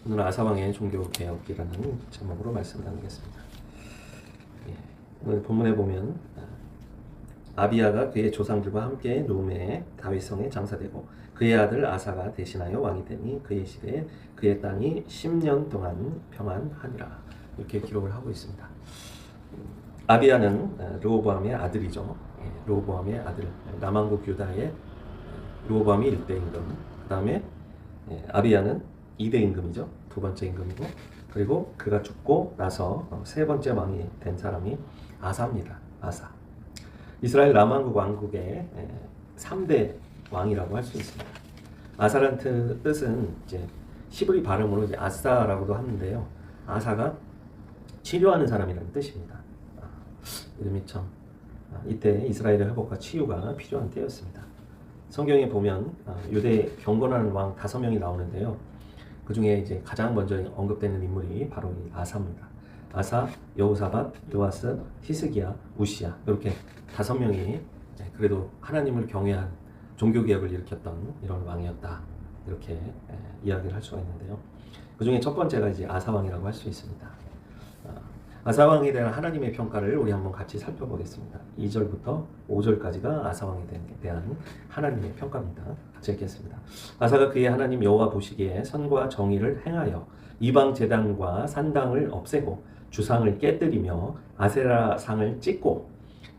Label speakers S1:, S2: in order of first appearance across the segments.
S1: 오늘 아사왕의 종교개혁이라는 제목으로 말씀 나누겠습니다. 예, 오늘 본문에 보면 아비야가 그의 조상들과 함께 노메의 다윗성에 장사되고 그의 아들 아사가 대신하여 왕이 되니 그의 시대에 그의 땅이 10년 동안 평안하니라. 이렇게 기록을 하고 있습니다. 아비야는 르호보암의 아들이죠. 르호보암의 아들, 남왕국 유다의 르호보암이 1대 임금, 그 다음에 아비야는 2대 임금이죠. 두 번째 임금이고, 그리고 그가 죽고 나서 세 번째 왕이 된 사람이 아사입니다. 아사. 이스라엘 남왕국 왕국의 3대 왕이라고 할 수 있습니다. 아사라는 뜻은 이제 히브리 발음으로 이제 아사라고도 하는데요. 아사가 치료하는 사람이라는 뜻입니다. 이름이 참 이때 이스라엘의 회복과 치유가 필요한 때였습니다. 성경에 보면 유대 경건하는 왕 5명이 나오는데요. 그 중에 이제 가장 먼저 언급되는 인물이 바로 이 아사입니다. 아사, 여호사밧, 요아스, 히스기야, 우시야, 이렇게 5명이 그래도 하나님을 경외한 종교개혁을 일으켰던 이런 왕이었다, 이렇게 이야기를 할 수가 있는데요. 그 중에 첫 번째가 이제 아사왕이라고 할 수 있습니다. 아사왕에 대한 하나님의 평가를 우리 한번 같이 살펴보겠습니다. 2절부터 5절까지가 아사왕에 대한 하나님의 평가입니다. 같이 읽겠습니다. 아사가 그의 하나님 여호와 보시기에 선과 정의를 행하여 이방 제단과 산당을 없애고 주상을 깨뜨리며 아세라 상을 찢고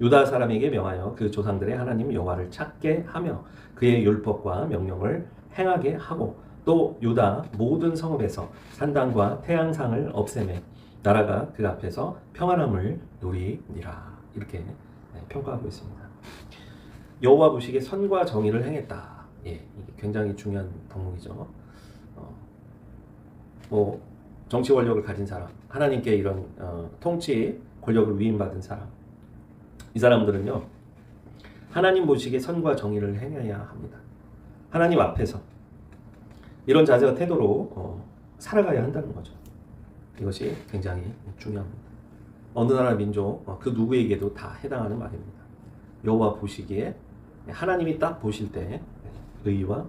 S1: 유다 사람에게 명하여 그 조상들의 하나님 여호와를 찾게 하며 그의 율법과 명령을 행하게 하고 또 유다 모든 성읍에서 산당과 태양상을 없애매 나라가 그 앞에서 평안함을 누리니라. 이렇게 평가하고 있습니다. 여호와 보시기에 선과 정의를 행했다. 이게 굉장히 중요한 덕목이죠. 뭐 정치 권력을 가진 사람, 하나님께 이런 통치 권력을 위임받은 사람, 이 사람들은요 하나님 보시기에 선과 정의를 행해야 합니다. 하나님 앞에서 이런 자세와 태도로 살아가야 한다는 거죠. 이것이 굉장히 중요합니다. 어느 나라 민족 그 누구에게도 다 해당하는 말입니다. 여호와 보시기에 하나님이 딱 보실 때 의와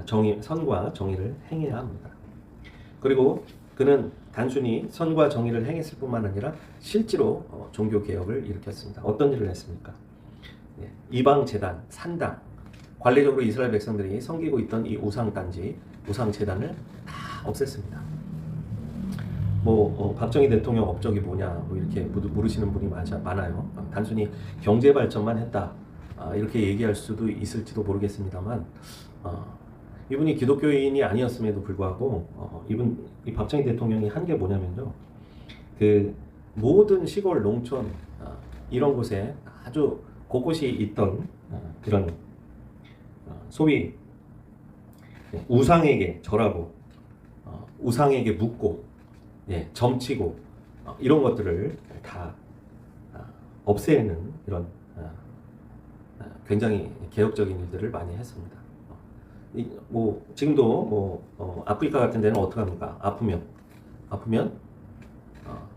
S1: 정의, 선과 정의를 행해야 합니다. 그리고 그는 단순히 선과 정의를 행했을 뿐만 아니라 실제로 종교개혁을 일으켰습니다. 어떤 일을 했습니까? 이방 제단, 산당, 관례적으로 이스라엘 백성들이 섬기고 있던 이 우상단지, 우상제단을 다 없앴습니다. 박정희 대통령 업적이 뭐냐, 이렇게 물으시는 분이 많아요. 단순히 경제 발전만 했다, 이렇게 얘기할 수도 있을지도 모르겠습니다만, 이분이 기독교인이 아니었음에도 불구하고, 이 박정희 대통령이 한 게 뭐냐면요. 그 모든 시골, 농촌, 이런 곳에 아주 곳곳이 있던 그런 소위 우상에게 절하고, 우상에게 묻고, 점치고 이런 것들을 다 없애는 이런 굉장히 개혁적인 일들을 많이 했습니다. 지금도 아프리카 같은 데는 어떻게 합니까? 아프면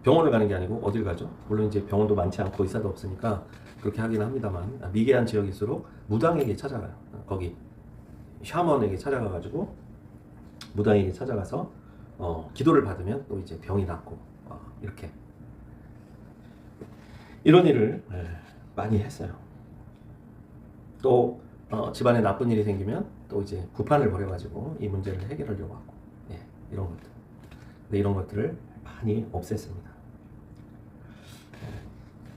S1: 병원을 가는 게 아니고 어딜 가죠? 물론 이제 병원도 많지 않고 의사도 없으니까 그렇게 하긴 합니다만, 미개한 지역일수록 무당에게 찾아가요. 거기 샤먼에게 찾아가가지고 무당에게 찾아가서 기도를 받으면 또 이제 병이 낫고, 이렇게 이런 일을 많이 했어요. 또 집안에 나쁜 일이 생기면 또 이제 구판을 벌여가지고 이 문제를 해결하려고 하고, 이런 것들. 근데 이런 것들을 많이 없앴습니다.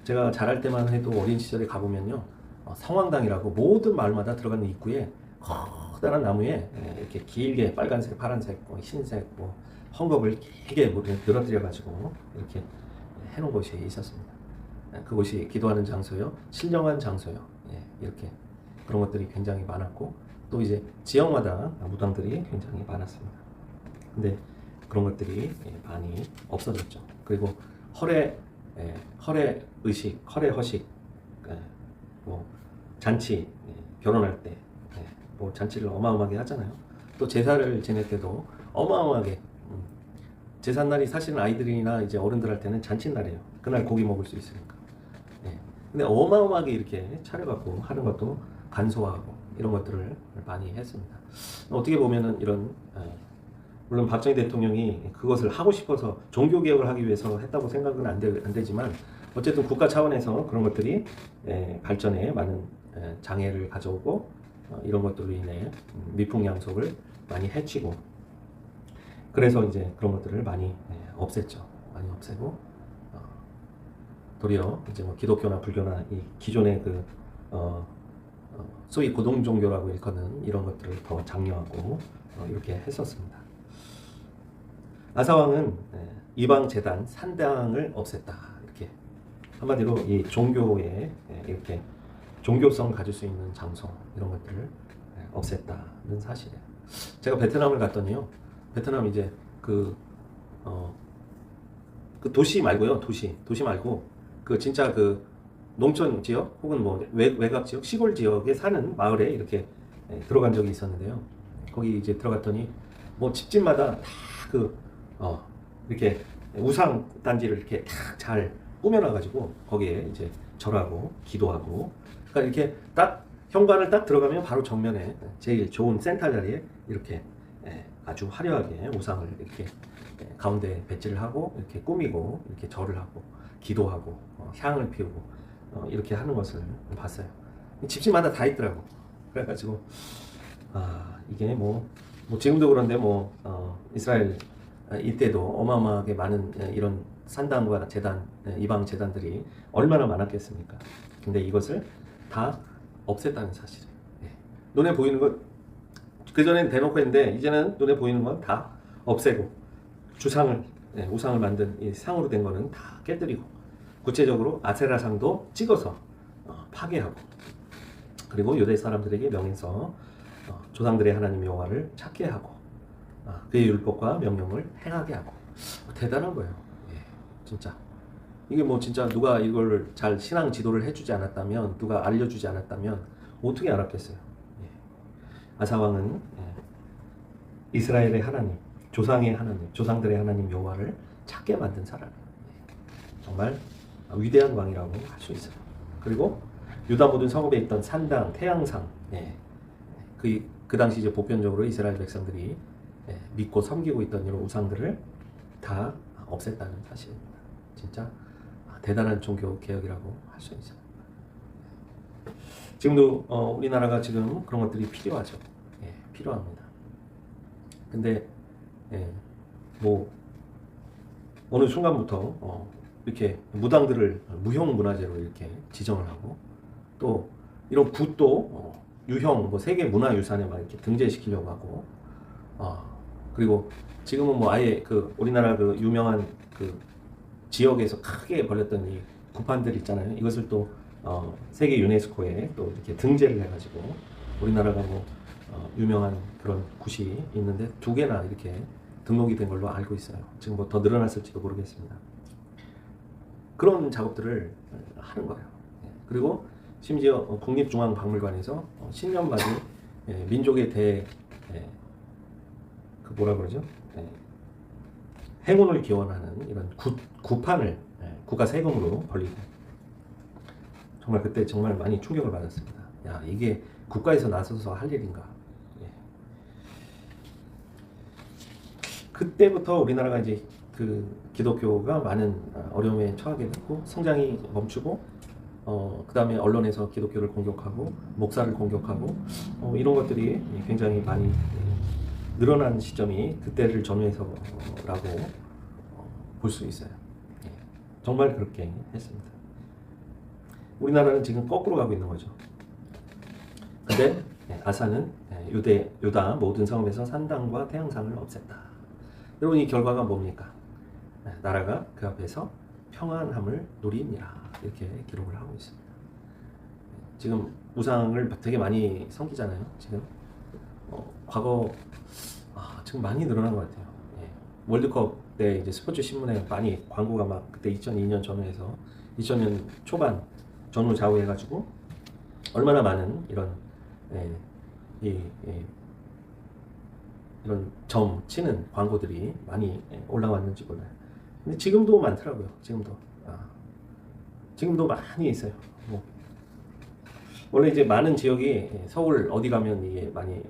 S1: 제가 자랄 때만 해도 어린 시절에 가보면요, 성황당이라고 모든 마을마다 들어가는 입구에 커다란 나무에 이렇게 길게 빨간색, 파란색, 흰색, 헝겊을 길게 늘어뜨려가지고 이렇게 해놓은 곳이 있었습니다. 그곳이 기도하는 장소요, 신령한 장소요, 이렇게 그런 것들이 굉장히 많았고, 또 이제 지역마다 무당들이 굉장히 많았습니다. 근데 그런 것들이 많이 없어졌죠. 그리고 허례 의식, 허례 허식, 잔치, 결혼할 때 잔치를 어마어마하게 하잖아요. 또 제사를 지낼 때도 어마어마하게, 제삿날이 사실은 아이들이나 이제 어른들한테는 잔칫날이에요. 그날 고기 먹을 수 있으니까. 근데 어마어마하게 이렇게 차려갖고 하는 것도 간소화하고 이런 것들을 많이 했습니다. 어떻게 보면은 이런 물론 박정희 대통령이 그것을 하고 싶어서 종교 개혁을 하기 위해서 했다고 생각은 안 되지만 어쨌든 국가 차원에서 그런 것들이 발전에 많은 장애를 가져오고 이런 것들로 인해 미풍양속을 많이 해치고 그래서 이제 그런 것들을 많이 없앴죠. 많이 없애고 도리어 이제 뭐 기독교나 불교나 이 기존의 그 소위 고동 종교라고 일컫는 이런 것들을 더 장려하고 이렇게 했었습니다. 아사왕은 이방 제단 산당을 없앴다. 이렇게 한마디로 이 종교에 이렇게 종교성을 가질 수 있는 장소 이런 것들을 없앴다는 사실이에요. 제가 베트남을 갔더니요. 베트남 이제 그 도시 말고요. 도시 말고 그 진짜 그 농촌 지역 혹은 뭐 외곽 지역, 시골 지역에 사는 마을에 이렇게 들어간 적이 있었는데요. 거기 이제 들어갔더니 뭐 집집마다 다 이렇게 우상 단지를 이렇게 딱 잘 꾸며놔가지고 거기에 이제 절하고 기도하고 그러니까 이렇게 딱 현관을 딱 들어가면 바로 정면에 제일 좋은 센터 자리에 이렇게 아주 화려하게 우상을 이렇게 가운데 배치를 하고 이렇게 꾸미고 이렇게 절을 하고 기도하고 향을 피우고 이렇게 하는 것을 봤어요. 집집마다 다 있더라고. 그래가지고 이게 뭐 지금도 그런데 이스라엘 이때도 어마어마하게 많은 이런 산당과 제단, 이방 제단들이 얼마나 많았겠습니까? 근데 이것을 다 없앴다는 사실이에요. 눈에 보이는 것 그전엔 대놓고 했는데 이제는 눈에 보이는 건 다 없애고 우상을 만든 이 상으로 된 거는 다 깨뜨리고 구체적으로 아세라상도 찍어서 파괴하고 그리고 유대 사람들에게 명해서 조상들의 하나님 여호와를 찾게 하고 그의 율법과 명령을 행하게 하고 대단한 거예요. 진짜 이게 뭐 진짜 누가 이걸 잘 신앙 지도를 해주지 않았다면 누가 알려주지 않았다면 어떻게 알았겠어요. 아사왕은 이스라엘의 하나님, 조상의 하나님, 조상들의 하나님 여호와를 찾게 만든 사람이에요. 정말 위대한 왕이라고 할 수 있어요. 그리고 유다 모든 성읍에 있던 산당, 태양상, 그 당시 이제 보편적으로 이스라엘 백성들이 믿고 섬기고 있던 이런 우상들을 다 없앴다는 사실입니다. 진짜 대단한 종교 개혁이라고 할 수 있어요. 지금도 우리나라가 지금 그런 것들이 필요하죠. 필요합니다. 근데 뭐 어느 순간부터 이렇게 무당들을 무형문화재로 이렇게 지정을 하고 또 이런 굿도 유형 뭐 세계 문화유산에 막 이렇게 등재시키려고 하고 그리고 지금은 뭐 아예 그 우리나라 그 유명한 그 지역에서 크게 벌렸던 이 굿판들 있잖아요. 이것을 또 세계 유네스코에 또 이렇게 등재를 해가지고 우리나라가 뭐 유명한 그런 굿이 있는데 2개나 이렇게 등록이 된 걸로 알고 있어요. 지금 뭐 더 늘어났을지도 모르겠습니다. 그런 작업들을 하는 거예요. 그리고 심지어 국립중앙박물관에서 신년맞이 민족의 그 뭐라 그러죠? 행운을 기원하는 이런 굿판을 국가 세금으로 벌리고 정말 그때 정말 많이 충격을 받았습니다. 야, 이게 국가에서 나서서 할 일인가? 그때부터 우리나라가 이제 그 기독교가 많은 어려움에 처하게 됐고 성장이 멈추고 그 다음에 언론에서 기독교를 공격하고 목사를 공격하고 이런 것들이 굉장히 많이 늘어난 시점이 그때를 전후해서라고 볼 수 있어요. 정말 그렇게 했습니다. 우리나라는 지금 거꾸로 가고 있는 거죠. 근데 아사는 유다 모든 성읍에서 산당과 태양상을 없앴다. 여러분 이 결과가 뭡니까? 나라가 그 앞에서 평안함을 누리니라 이렇게 기록을 하고 있습니다. 지금 우상을 되게 많이 섬기잖아요. 지금 과거 지금 많이 늘어난 것 같아요. 월드컵 때 이제 스포츠 신문에 많이 광고가 막 그때 2002년 전후해서 2000년 초반 전후 좌우 해가지고 얼마나 많은 이런 이런 점 치는 광고들이 많이 올라왔는지 몰라요. 근데 지금도 많더라고요. 지금도 많이 있어요. 원래 이제 많은 지역이 서울 어디 가면 이게 많이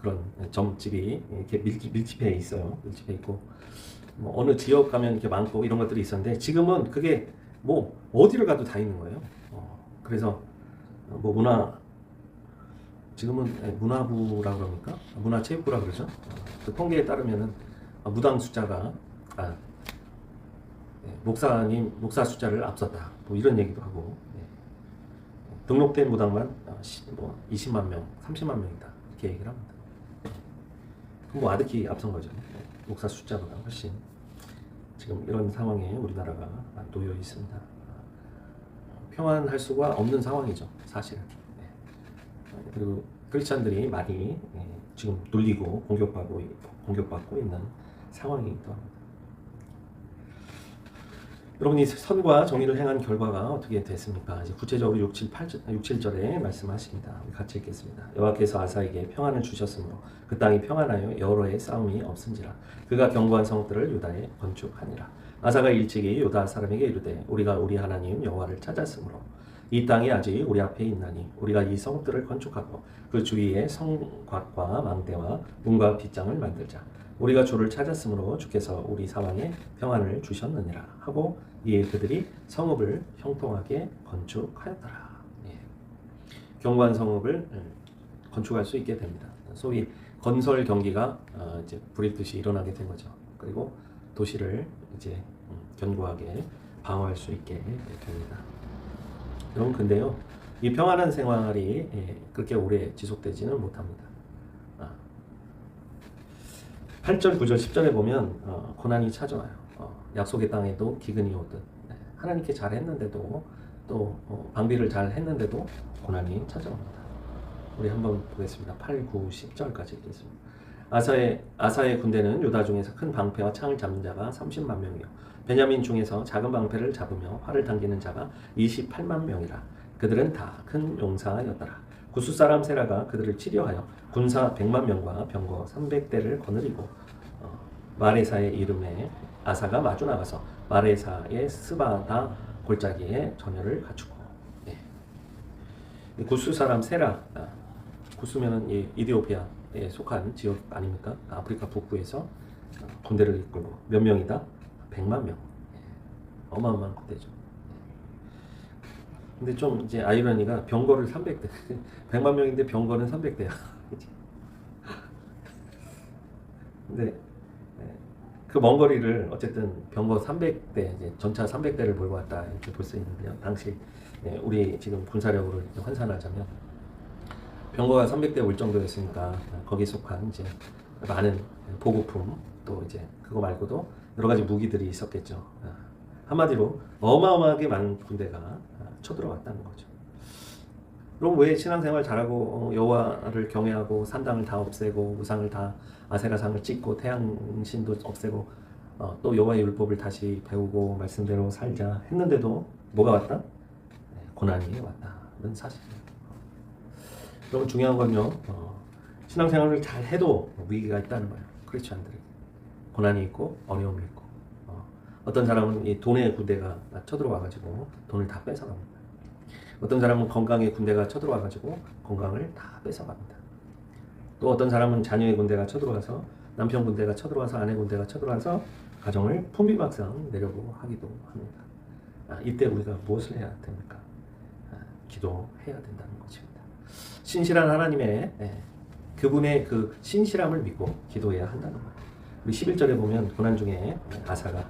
S1: 그런 점집이 이렇게 밀집해 있어요. 밀집해 있고 뭐 어느 지역 가면 이렇게 많고 이런 것들이 있었는데 지금은 그게 뭐 어디를 가도 다 있는 거예요. 그래서 뭐 지금은 문화부라 그럽니까? 문화체육부라 그러죠. 그 통계에 따르면은 무당 숫자가 목사 숫자를 앞섰다. 뭐 이런 얘기도 하고 등록된 무당만 뭐 20만 명, 30만 명이다 이렇게 얘기를 합니다. 뭐 아득히 앞선 거죠. 목사 숫자보다 훨씬 지금 이런 상황에 우리나라가 놓여 있습니다. 평안할 수가 없는 상황이죠, 사실은. 그리고 크리스찬들이 많이 지금 눌리고 공격받고 있는 상황이기도 합니다. 여러분이 선과 정의를 행한 결과가 어떻게 됐습니까? 이제 구체적으로 6, 7절에 말씀하십니다. 같이 읽겠습니다. 여호와께서 아사에게 평안을 주셨으므로 그 땅이 평안하여 여호와의 싸움이 없은지라. 그가 견고한 성들을 유다에 건축하니라. 아사가 일찍이 유다 사람에게 이르되 우리가 우리 하나님 여호와를 찾았으므로 이 땅이 아직 우리 앞에 있나니 우리가 이 성들을 건축하고 그 주위에 성곽과 망대와 문과 빗장을 만들자. 우리가 주를 찾았으므로 주께서 우리 사방에 평안을 주셨느니라 하고 이에 그들이 성읍을 형통하게 건축하였더라. 견고한 성읍을 건축할 수 있게 됩니다. 소위 건설 경기가 이제 불일 듯이 일어나게 된 거죠. 그리고 도시를 이제 견고하게 방어할 수 있게 됩니다. 여러분 근데요, 이 평안한 생활이 그렇게 오래 지속되지는 못합니다. 8절, 9절, 10절에 보면 고난이 찾아와요. 약속의 땅에도 기근이 오듯 하나님께 잘했는데도 또 방비를 잘 했는데도 고난이 찾아옵니다. 우리 한번 보겠습니다. 8, 9, 10절까지 읽겠습니다. 아사의 군대는 유다 중에서 큰 방패와 창을 잡는 자가 30만 명이요 베냐민 중에서 작은 방패를 잡으며 활을 당기는 자가 28만 명이라. 그들은 다 큰 용사였더라. 구스 사람 세라가 그들을 치려하여 군사 100만 명과 병거 300대를 거느리고 마레사의 이름에 아사가 마주 나가서 마레사의 스바다 골짜기에 전열을 갖추고. 구스 사람 세라, 구스면은 이디오피아에 속한 지역 아닙니까? 아프리카 북부에서 군대를 이끌고 몇 명이다? 100만 명. 어마어마한 군대죠. 근데 좀 이제 아이러니가 병거를 300대 100만 명인데 병거는 300대야. 근데 그 먼 거리를 어쨌든 병거 300대 이제 전차 300대를 몰고 왔다 이렇게 볼 수 있는데요. 당시 우리 지금 군사력으로 환산하자면 병거가 300대 올 정도였으니까 거기에 속한 이제 많은 보급품 또 이제 그거 말고도 여러 가지 무기들이 있었겠죠. 한마디로 어마어마하게 많은 군대가 쳐들어왔다는 거죠. 그럼 왜 신앙생활 잘하고 여호와를 경외하고 산당을 다 없애고 우상을 다 아세라상을 찍고 태양신도 없애고 또 여호와의 율법을 다시 배우고 말씀대로 살자 했는데도 뭐가 왔다? 고난이 왔다는 사실이에요. 그럼 중요한 건요, 신앙생활을 잘 해도 위기가 있다는 거예요. 크리스찬들에게 고난이 있고 어려움이 있고. 어떤 사람은 이 돈의 군대가 쳐들어와가지고 돈을 다 뺏어갑니다. 어떤 사람은 건강의 군대가 쳐들어와가지고 건강을 다 뺏어갑니다. 또 어떤 사람은 자녀의 군대가 쳐들어와서 남편 군대가 쳐들어와서 아내 군대가 쳐들어와서 가정을 풍비박산 내려고 하기도 합니다. 이때 우리가 무엇을 해야 됩니까? 기도해야 된다는 것입니다. 신실한 하나님의 그분의 그 신실함을 믿고 기도해야 한다는 거예요. 우리 11절에 보면 고난 중에 아사가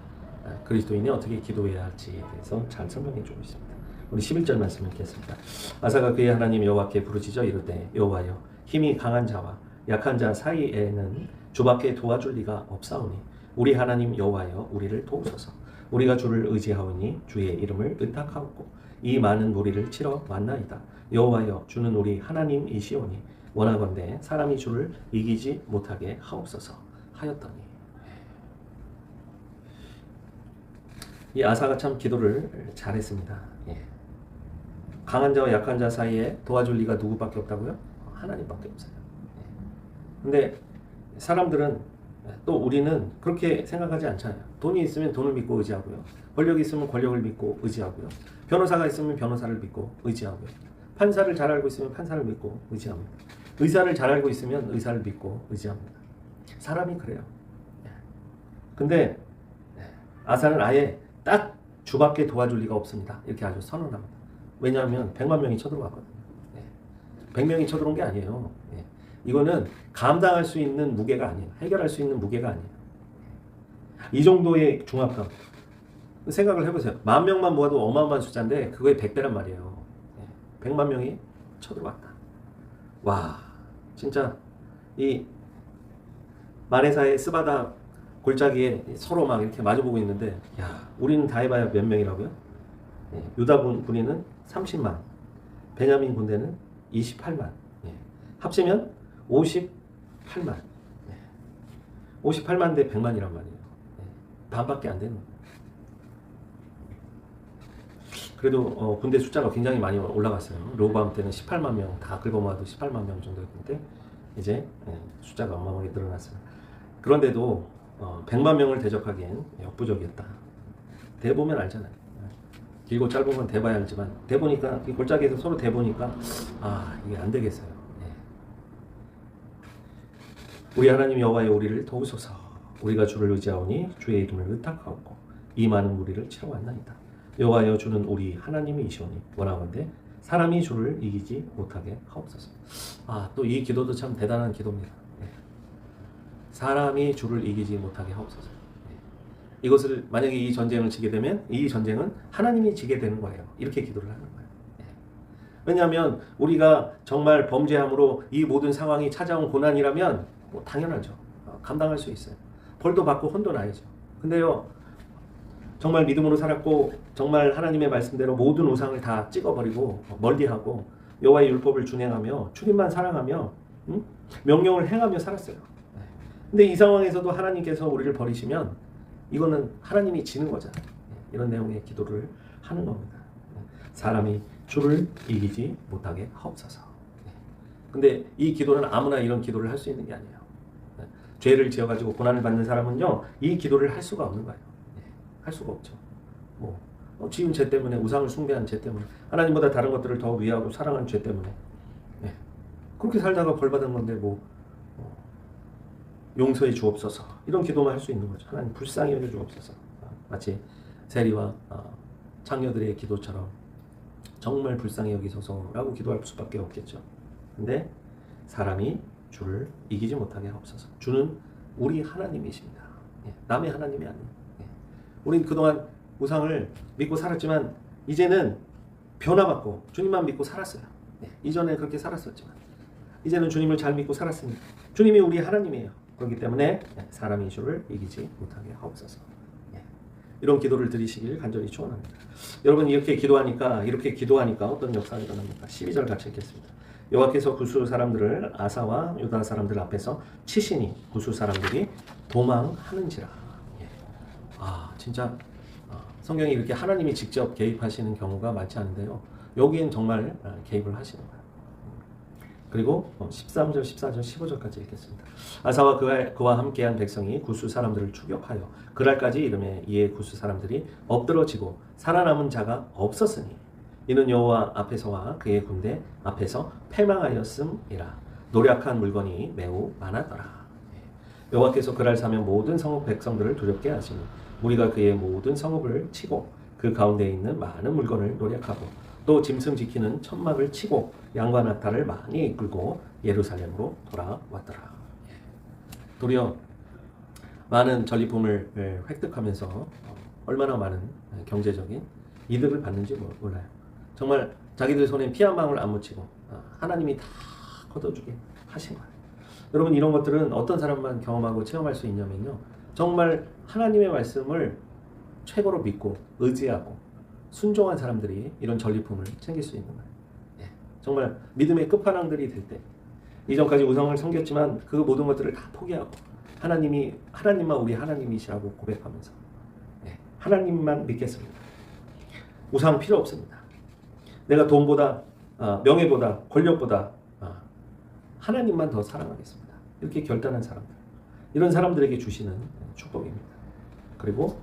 S1: 그리스도인이 어떻게 기도해야 할지에 대해서 잘 설명해 주고 있습니다. 우리 11절 말씀 읽겠습니다. 아사가 그의 하나님 여호와께 부르짖어 이르되 여호와여 힘이 강한 자와 약한 자 사이에는 주밖에 도와줄 리가 없사오니 우리 하나님 여호와여 우리를 도우소서. 우리가 주를 의지하오니 주의 이름을 의탁하옵고 이 많은 무리를 치러 왔나이다. 여호와여 주는 우리 하나님이시오니 원하건대 사람이 주를 이기지 못하게 하옵소서 하였더니. 이 아사가 참 기도를 잘했습니다. 강한 자와 약한 자 사이에 도와줄 리가 누구밖에 없다고요? 하나님밖에 없어요. 근데 사람들은 또 우리는 그렇게 생각하지 않잖아요. 돈이 있으면 돈을 믿고 의지하고요. 권력이 있으면 권력을 믿고 의지하고요. 변호사가 있으면 변호사를 믿고 의지하고요. 판사를 잘 알고 있으면 판사를 믿고 의지합니다. 의사를 잘 알고 있으면 의사를 믿고 의지합니다. 사람이 그래요. 근데 아사는 아예 딱 주밖에 도와줄 리가 없습니다. 이렇게 아주 선언합니다. 왜냐하면 100만 명이 쳐들어왔거든요. 100명이 쳐들어온 게 아니에요. 이거는 감당할 수 있는 무게가 아니에요. 해결할 수 있는 무게가 아니에요. 이 정도의 중압감. 생각을 해보세요. 10,000명만 모아도 어마어마한 숫자인데 그거의 100배란 말이에요. 100만 명이 쳐들어왔다. 와, 진짜 이 마레사의 스바다 골짜기에 서로 막 이렇게 마주보고 있는데, 야, 우리는 다 해봐야 몇 명이라고요? 유다 군인은 30만, 베냐민 군대는 28만, 합치면 58만. 58만 대 100만이란 말이에요. 반밖에 안 되는 거예요. 그래도 군대 숫자가 굉장히 많이 올라갔어요. 로보암 때는 18만 명, 다 긁어모아도 18만 명 정도였는데 이제 숫자가 어마어마하게 늘어났어요. 그런데도 100만 명을 대적하기엔 역부족이었다. 대보면 알잖아요. 길고 짧으면 대봐야 알지만 대보니까 이 골짜기에서 서로 대보니까 이게 안 되겠어요. 우리 하나님 여호와여 우리를 도우소서. 우리가 주를 의지하오니 주의 이름을 의탁하옵고 이 많은 무리를 치러 왔나이다. 여호와여 주는 우리 하나님이시오니 원하건대 사람이 주를 이기지 못하게 하옵소서. 또 이 기도도 참 대단한 기도입니다. 사람이 주를 이기지 못하게 하옵소서. 이것을 만약에 이 전쟁을 지게 되면 이 전쟁은 하나님이 지게 되는 거예요. 이렇게 기도를 하는 거예요. 왜냐하면 우리가 정말 범죄함으로 이 모든 상황이 찾아온 고난이라면 당연하죠. 감당할 수 있어요. 벌도 받고 혼도 나야죠. 근데요, 정말 믿음으로 살았고 정말 하나님의 말씀대로 모든 우상을 다 찍어버리고 멀리하고 여호와의 율법을 준행하며 주님만 사랑하며 명령을 행하며 살았어요. 근데 이 상황에서도 하나님께서 우리를 버리시면 이거는 하나님이 지는 거잖아요. 이런 내용의 기도를 하는 겁니다. 사람이 주를 이기지 못하게 하옵소서. 근데 이 기도는 아무나 이런 기도를 할 수 있는 게 아니에요. 죄를 지어가지고 고난을 받는 사람은요, 이 기도를 할 수가 없는 거예요. 할 수가 없죠. 지은 죄 때문에, 우상을 숭배한 죄 때문에, 하나님보다 다른 것들을 더 위하고 사랑한 죄 때문에 그렇게 살다가 벌 받은 건데 용서해 주옵소서, 이런 기도만 할 수 있는 거죠. 하나님 불쌍히 여겨 주옵소서. 마치 세리와 장녀들의 기도처럼 정말 불쌍히 여기소서라고 기도할 수밖에 없겠죠. 근데 사람이 주를 이기지 못하게 하옵소서. 주는 우리 하나님이십니다. 남의 하나님이 아니에요. 우린 그동안 우상을 믿고 살았지만 이제는 변화받고 주님만 믿고 살았어요. 이전에 그렇게 살았었지만 이제는 주님을 잘 믿고 살았습니다. 주님이 우리 하나님이에요. 그렇기 때문에 사람이 주를 이기지 못하게 하옵소서. 이런 기도를 드리시길 간절히 축원합니다. 여러분, 이렇게 기도하니까 어떤 역사가 일어납니까? 12절 같이 읽겠습니다. 여호와께서 구스 사람들을 아사와 유다 사람들 앞에서 치시니 구스 사람들이 도망하는지라. 진짜 성경이 이렇게 하나님이 직접 개입하시는 경우가 많지 않은데요. 여기엔 정말 개입을 하시는 거예요. 그리고 13절, 14절, 15절까지 읽겠습니다. 아사와 그와 함께한 백성이 구스 사람들을 추격하여 그날까지 이르매 이에 구스 사람들이 엎드러지고 살아남은 자가 없었으니 이는 여호와 앞에서와 그의 군대 앞에서 패망하였음이라. 노력한 물건이 매우 많았더라. 여호와께서 그날 사면 모든 성읍 백성들을 두렵게 하시니 무리가 그의 모든 성읍을 치고 그 가운데에 있는 많은 물건을 노력하고 또 짐승 지키는 천막을 치고 양과 낙타를 많이 이끌고 예루살렘으로 돌아왔더라. 도리어 많은 전리품을 획득하면서 얼마나 많은 경제적인 이득을 받는지 몰라요. 정말 자기들 손에 피 한 방울 안 묻히고 하나님이 다 걷어주게 하신 거예요. 여러분, 이런 것들은 어떤 사람만 경험하고 체험할 수 있냐면요, 정말 하나님의 말씀을 최고로 믿고 의지하고 순종한 사람들이 이런 전리품을 챙길 수 있는 거예요. 정말 믿음의 끝판왕들이 될 때, 이전까지 우상을 섬겼지만 그 모든 것들을 다 포기하고 하나님만 우리 하나님이시라고 고백하면서 하나님만 믿겠습니다. 우상 필요 없습니다. 내가 돈보다 명예보다 권력보다 하나님만 더 사랑하겠습니다. 이렇게 결단한 사람들, 이런 사람들에게 주시는 축복입니다. 그리고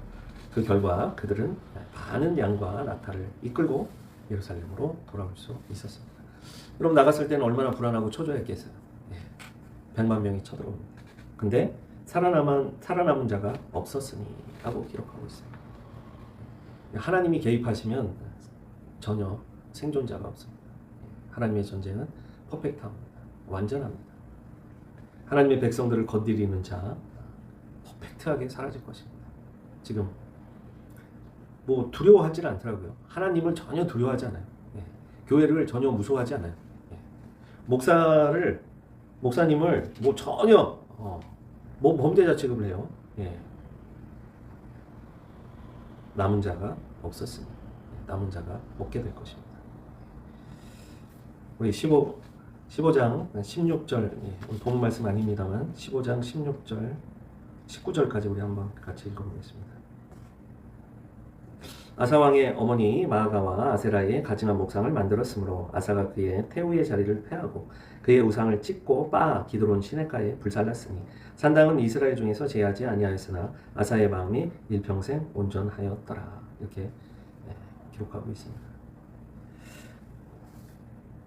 S1: 그 결과 그들은 많은 양과 낙타를 이끌고 예루살렘으로 돌아올 수 있었습니다. 여러분, 나갔을 때는 얼마나 불안하고 초조했겠어요. 100만 명이 쳐들어옵니다. 근데 살아남은 자가 없었으니 하고 기록하고 있어요. 하나님이 개입하시면 전혀 생존자가 없습니다. 하나님의 전쟁은 퍼펙트합니다. 완전합니다. 하나님의 백성들을 건드리는 자 퍼펙트하게 사라질 것입니다. 지금 뭐 두려워하지는 않더라고요. 하나님을 전혀 두려워하지 않아요. 예. 교회를 전혀 무서워하지 않아요. 예. 목사님을 뭐 전혀 뭐 범죄자 취급을 해요. 예. 남은 자가 없었습니다. 남은 자가 없게 될 것입니다. 우리 15장 16절, 오늘 본 말씀 아닙니다만 15장 16절 19절까지 우리 한번 같이 읽어보겠습니다. 아사 왕의 어머니 마아가와 아세라의 가증한 목상을 만들었으므로 아사가 그의 태우의 자리를 폐하고 그의 우상을 찢고 빠 기드론 시내가에 불살랐으니 산당은 이스라엘 중에서 제하지 아니하였으나 아사의 마음이 일평생 온전하였더라. 이렇게 기록하고 있습니다.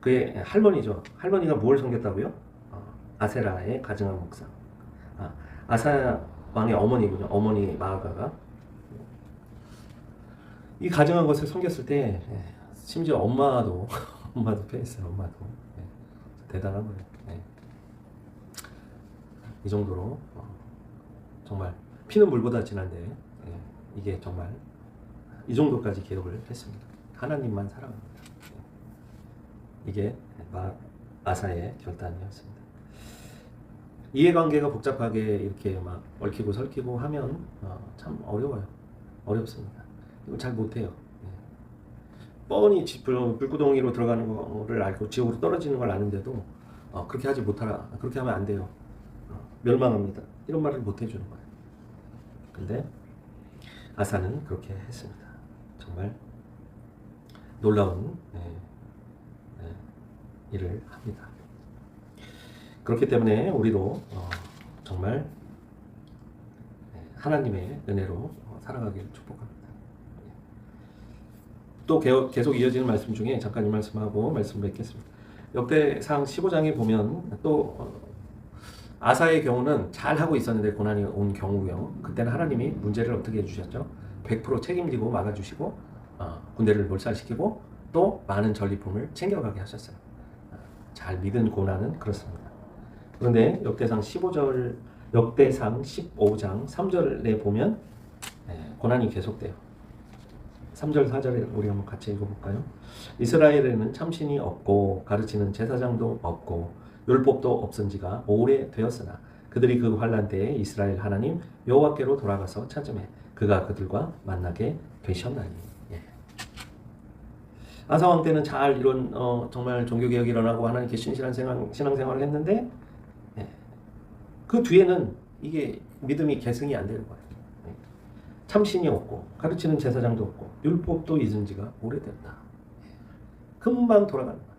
S1: 그의 할머니죠. 할머니가 뭘 섬겼다고요? 아세라의 가증한 목상. 아사 왕의 어머니군요. 어머니 마아가가 이 가증한 것을 섬겼을 때 심지어 엄마도 패했어요. 엄마도 대단한 거예요. 이 정도로 정말 피는 물보다 진한데 이게 정말 이 정도까지 기록을 했습니다. 하나님만 사랑합니다. 이게 아사의 결단이었습니다. 이해관계가 복잡하게 이렇게 막 얽히고 설키고 하면 참 어려워요. 어렵습니다. 이거 잘 못해요. 뻔히 불구덩이로 들어가는 거를 알고 지옥으로 떨어지는 걸 아는데도 그렇게 하지 못하라. 그렇게 하면 안 돼요. 멸망합니다. 이런 말을 못 해주는 거예요. 근데 아사는 그렇게 했습니다. 정말 놀라운 일을 합니다. 그렇기 때문에 우리도 정말 하나님의 은혜로 살아가기를 축복합니다. 또 계속 이어지는 말씀 중에 잠깐 이 말씀하고 말씀 맺겠습니다. 역대상 15장에 보면 또 아사의 경우는 잘 하고 있었는데 고난이 온 경우요. 그때는 하나님이 문제를 어떻게 해주셨죠? 100% 책임지고 막아주시고 군대를 몰살시키고 또 많은 전리품을 챙겨가게 하셨어요. 잘 믿은 고난은 그렇습니다. 그런데 역대상 15장 3절에 보면 고난이 계속돼요. 3절 4절에 우리 한번 같이 읽어볼까요? 이스라엘에는 참신이 없고 가르치는 제사장도 없고 율법도 없은 지가 오래되었으나 그들이 그 환난 때에 이스라엘 하나님 여호와께로 돌아가서 찾음에 그가 그들과 만나게 되셨나니. 아사 왕 때는 잘 이런 정말 종교개혁이 일어나고 하나님께 신실한 신앙생활을 했는데 그 뒤에는 이게 믿음이 계승이 안 되는 거예요. 참신이 없고 가르치는 제사장도 없고 율법도 잊은 지가 오래됐다. 금방 돌아가는 거예요.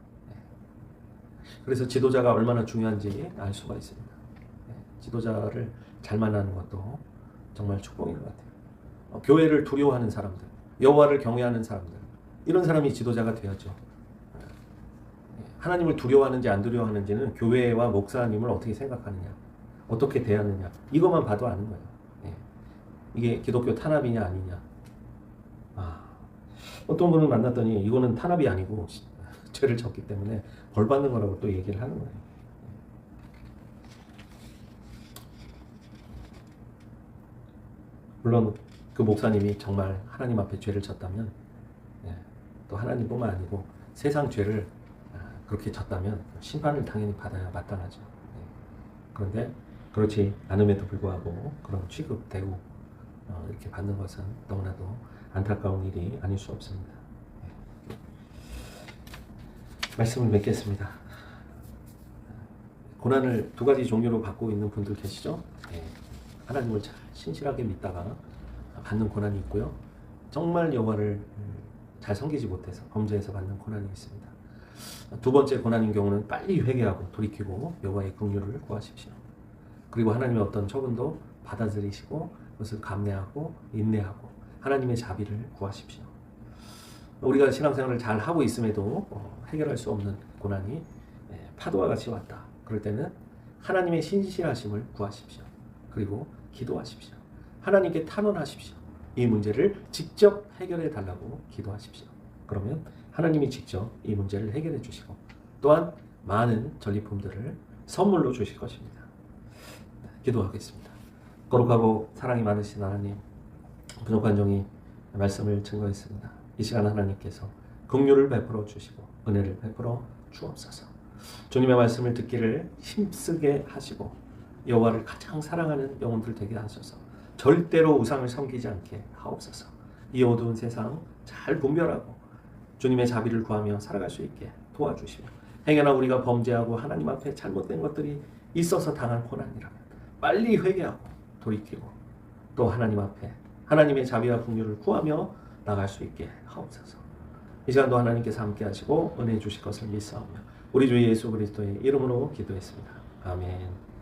S1: 그래서 지도자가 얼마나 중요한지 알 수가 있습니다. 지도자를 잘 만나는 것도 정말 축복인 것 같아요. 교회를 두려워하는 사람들, 여호와를 경외하는 사람들, 이런 사람이 지도자가 되었죠. 하나님을 두려워하는지 안 두려워하는지는 교회와 목사님을 어떻게 생각하느냐, 어떻게 대하느냐, 이것만 봐도 아는 거예요. 이게 기독교 탄압이냐 아니냐. 어떤 분을 만났더니 이거는 탄압이 아니고 죄를 졌기 때문에 벌 받는 거라고 또 얘기를 하는 거예요. 물론 그 목사님이 정말 하나님 앞에 죄를 졌다면 또 하나님뿐만 아니고 세상 죄를 그렇게 졌다면 심판을 당연히 받아야 마땅하죠. 그런데 그렇지 않음에도 불구하고 그런 취급, 대우 이렇게 받는 것은 너무나도 안타까운 일이 아닐 수 없습니다. 말씀을 맺겠습니다. 고난을 두 가지 종류로 받고 있는 분들 계시죠? 하나님을 잘 신실하게 믿다가 받는 고난이 있고요. 정말 여호와를 잘 섬기지 못해서 범죄해서 받는 고난이 있습니다. 두 번째 고난인 경우는 빨리 회개하고 돌이키고 여호와의 긍휼을 구하십시오. 그리고 하나님의 어떤 처분도 받아들이시고 그것을 감내하고 인내하고 하나님의 자비를 구하십시오. 우리가 신앙생활을 잘 하고 있음에도 해결할 수 없는 고난이 파도와 같이 왔다. 그럴 때는 하나님의 신실하심을 구하십시오. 그리고 기도하십시오. 하나님께 탄원하십시오. 이 문제를 직접 해결해 달라고 기도하십시오. 그러면 하나님이 직접 이 문제를 해결해 주시고 또한 많은 전리품들을 선물로 주실 것입니다. 기도하겠습니다. 거룩하고 사랑이 많으신 하나님, 부족한 종이 말씀을 증거했습니다. 이 시간 하나님께서 긍휼을 베풀어 주시고 은혜를 베풀어 주옵소서. 주님의 말씀을 듣기를 힘쓰게 하시고 여호와를 가장 사랑하는 영혼들 되게 하소서. 절대로 우상을 섬기지 않게 하옵소서. 이 어두운 세상 잘 분별하고 주님의 자비를 구하며 살아갈 수 있게 도와주시며 행여나 우리가 범죄하고 하나님 앞에 잘못된 것들이 있어서 당한 고난이라면 빨리 회개하고 돌이키고 또 하나님 앞에 하나님의 자비와 긍휼을 구하며 나갈 수 있게 하옵소서. 이 시간도 하나님께서 함께 하시고 은혜 주실 것을 믿사오며 우리 주 예수 그리스도의 이름으로 기도했습니다. 아멘.